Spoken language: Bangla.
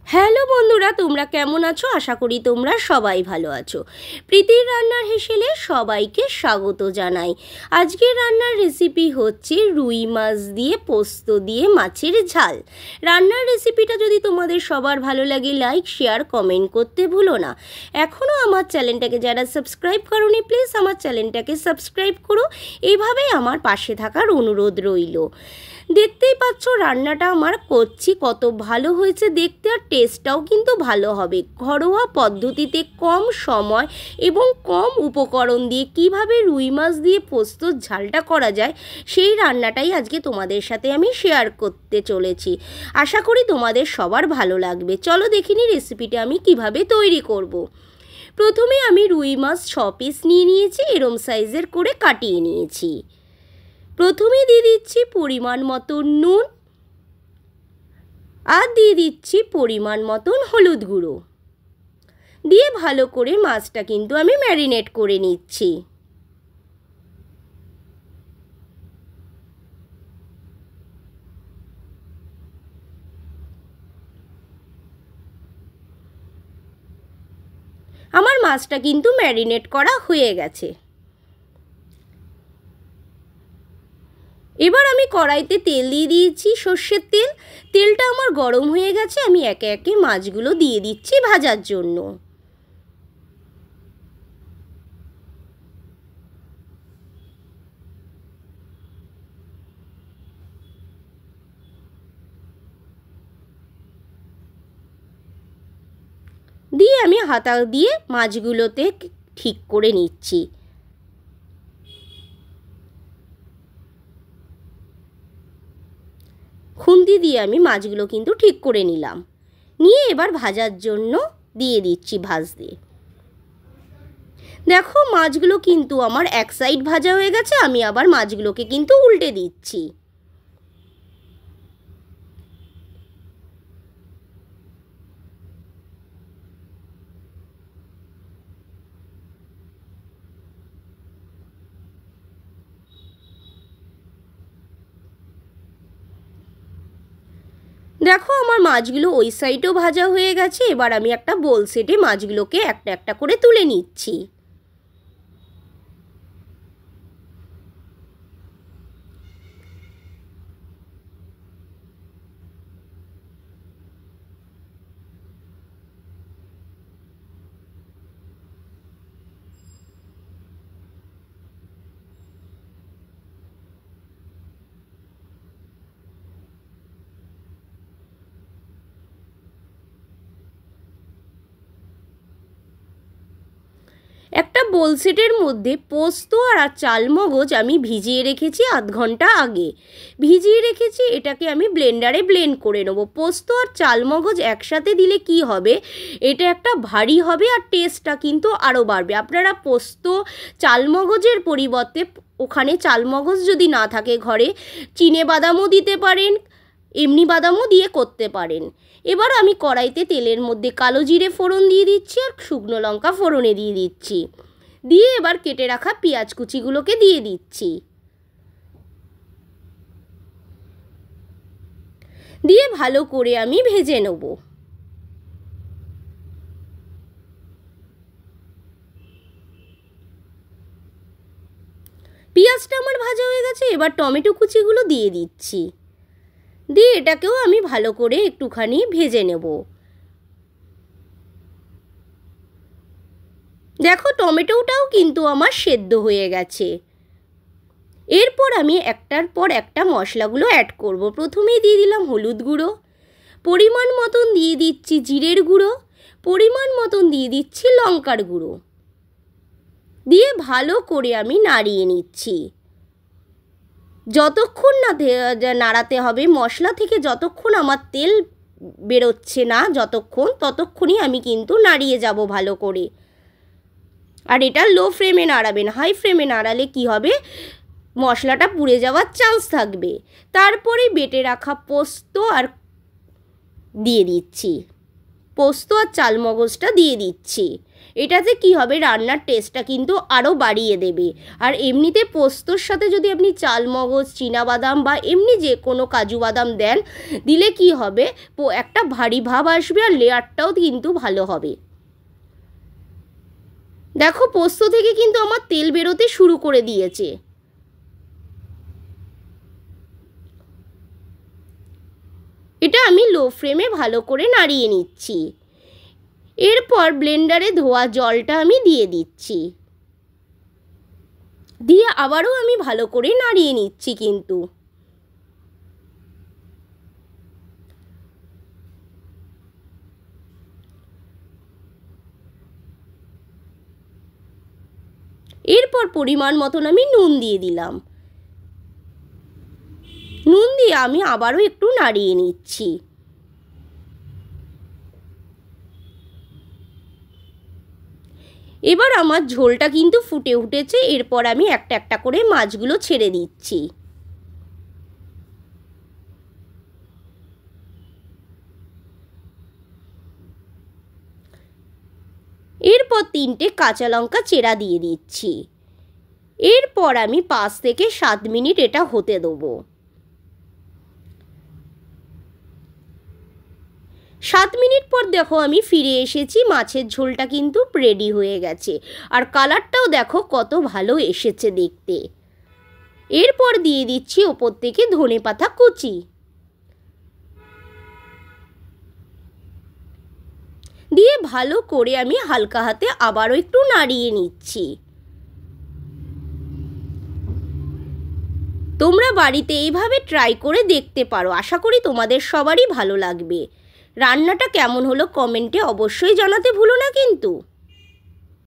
হ্যালো বন্ধুরা, তোমরা কেমন আছো? আশা করি তোমরা সবাই ভালো আছো। প্রীতির রান্নার হেসেলে সবাইকে স্বাগত জানাই। আজকের রান্নার রেসিপি হচ্ছে রুই মাছ দিয়ে পোস্ত দিয়ে মাছের ঝাল। রান্নার রেসিপিটা যদি তোমাদের সবার ভালো লাগে, লাইক শেয়ার কমেন্ট করতে ভুলো না। এখনও আমার চ্যানেলটাকে যারা সাবস্ক্রাইব করোনি, প্লিজ আমার চ্যানেলটাকে সাবস্ক্রাইব করো। এইভাবেই আমার পাশে থাকার অনুরোধ রইল। দেখতেই পাচ্ছ রান্নাটা আমার করছি কত ভালো হয়েছে দেখতে, আর টেস্টটাও কিন্তু ভালো হবে। ঘরোয়া পদ্ধতিতে কম সময় এবং কম উপকরণ দিয়ে কিভাবে রুই মাছ দিয়ে পোস্তর ঝালটা করা যায়, সেই রান্নাটাই আজকে তোমাদের সাথে আমি শেয়ার করতে চলেছি। আশা করি তোমাদের সবার ভালো লাগবে। চলো দেখিনি রেসিপিটা আমি কিভাবে তৈরি করব। প্রথমে আমি রুই মাছ 6 পিস নিয়ে নিয়েছি, এরম সাইজের করে কাটিয়ে নিয়েছি। প্রথমে দিয়ে দিচ্ছি পরিমাণ মতন নুন, আর দিয়ে দিচ্ছি পরিমাণ মতন হলুদ গুঁড়ো দিয়ে ভালো করে মাছটা কিন্তু আমি ম্যারিনেট করে নিচ্ছি। আমার মাছটা কিন্তু ম্যারিনেট করা হয়ে গেছে। এবার আমি কড়াইতে তেল দিয়ে দিয়েছি, সর্ষের তেল। তেলটা আমার গরম হয়ে গেছে, আমি একে একে মাছগুলো দিয়ে দিচ্ছি ভাজার জন্য। দিয়ে আমি হাতা দিয়ে মাছগুলোতে ঠিক করে নিচ্ছি। খুন্তি দিয়ে আমি মাছগুলো কিন্তু ঠিক করে নিলাম। নিয়ে এবার ভাজার জন্য দিয়ে দিচ্ছি ভাজতে। দেখো মাছগুলো কিন্তু আমার এক সাইড ভাজা হয়ে গেছে, আমি আবার মাছগুলোকে কিন্তু উল্টে দিচ্ছি। দেখো আমার মাছগুলো ওই সাইডেও ভাজা হয়ে গেছে। এবার আমি একটা বোল সেটে মাছগুলোকে একটা একটা করে তুলে নিচ্ছি। একটা বোল সেটের মধ্যে পোস্ত আর চালমগজ আমি ভিজিয়ে রেখেছি আধ ঘন্টা আগে। ভিজিয়ে রেখেছি, এটাকে আমি ব্লেন্ডারে ব্লেন্ড করে নেবো। পোস্ত আর চালমগজ একসাথে দিলে কি হবে, এটা একটা ভারী হবে আর টেস্টটা কিন্তু আরও বাড়বে। আপনারা পোস্ত চালমগজের পরিবর্তে, ওখানে চালমগজ যদি না থাকে ঘরে, চিনে বাদামও দিতে পারেন, এমনি বাদামও দিয়ে করতে পারেন। এবার আমি কড়াইতে তেলের মধ্যে কালো জিরে ফোড়ন দিয়ে দিচ্ছি আর শুকনো লঙ্কা ফোড়নে দিয়ে দিচ্ছি। দিয়ে এবার কেটে রাখা পেঁয়াজ কুচিগুলোকে দিয়ে দিচ্ছি। দিয়ে ভালো করে আমি ভেজে নেব। পেঁয়াজটা আমার ভাজা হয়ে গেছে, এবার টমেটো কুচিগুলো দিয়ে দিচ্ছি। দিয়ে এটাকেও আমি ভালো করে একটুখানি ভেজে নেব। দেখো টমেটোটাও কিন্তু আমার সেদ্ধ হয়ে গেছে। এরপর আমি একটার পর একটা মশলাগুলো অ্যাড করব। প্রথমেই দিয়ে দিলাম হলুদ গুঁড়ো, পরিমাণ মতন দিয়ে দিচ্ছি জিরের গুঁড়ো, পরিমাণ মতন দিয়ে দিচ্ছি লঙ্কার গুঁড়ো। দিয়ে ভালো করে আমি নাড়িয়ে নিচ্ছি। যতক্ষণ না নাড়াতে হবে, মশলা থেকে যতক্ষণ আমার তেল বেরোচ্ছে না ততক্ষণই আমি কিন্তু নাড়িয়ে যাব ভালো করে। আর এটা লো ফ্লেমে নাড়াবেন, হাই ফ্লেমে নাড়ালে কি হবে, মশলাটা পুড়ে যাওয়ার চান্স থাকবে। তারপরে বেটে রাখা পোস্ত আর দিয়ে দিচ্ছি। পোস্ত আর চালমগজটা দিয়ে দিচ্ছি। এটাতে কি হবে, রান্নার টেস্টটা কিন্তু আরও বাড়িয়ে দেবে। আর এমনিতে পোস্তর সাথে যদি আপনি চালমগজ, চীনাবাদাম বা এমনি যে কোনো কাজু বাদাম দেন, দিলে কি হবে, একটা ভারী ভাব আসবে আর লেয়ারটাও কিন্তু ভালো হবে। দেখো পোস্ত থেকে কিন্তু আমার তেল বেরোতে শুরু করে দিয়েছে। এটা আমি লো ফ্লেমে ভালো করে নাড়িয়ে নিচ্ছি। এরপর ব্লেন্ডারে ধোয়া জলটা আমি দিয়ে দিচ্ছি, দিয়ে আবারও আমি ভালো করে নাড়িয়ে নিচ্ছি। কিন্তু এরপর পরিমাণ মতন আমি নুন দিয়ে দিলাম। নুন দিয়ে আমি আবারও একটু নাড়িয়ে নিচ্ছি। এবার আমার ঝোলটা কিন্তু ফুটে উঠেছে। এরপর আমি একটা একটা করে মাছগুলো ছেড়ে দিচ্ছি। এরপর 3টে কাঁচা লঙ্কা চেরা দিয়ে দিচ্ছি। এরপর আমি 5 থেকে 7 মিনিট এটা হতে দেবো। 7 মিনিট পর দেখো আমি ফিরে এসেছি। মাছের ঝোলটা কিন্তু রেডি হয়ে গেছে, আর কালারটাও দেখো কত ভালো এসেছে দেখতে। এরপর দিয়ে দিচ্ছি ওপর থেকে ধনেপাতা কুচি, দিয়ে ভালো করে আমি হালকা হাতে আবারও একটু নাড়িয়ে নিচ্ছি। তোমরা বাড়িতে এইভাবে ট্রাই করে দেখতে পারো, আশা করি তোমাদের সবারই ভালো লাগবে। রান্নাটা কেমন হলো কমেন্টে অবশ্যই জানাতে ভুলো না কিন্তু।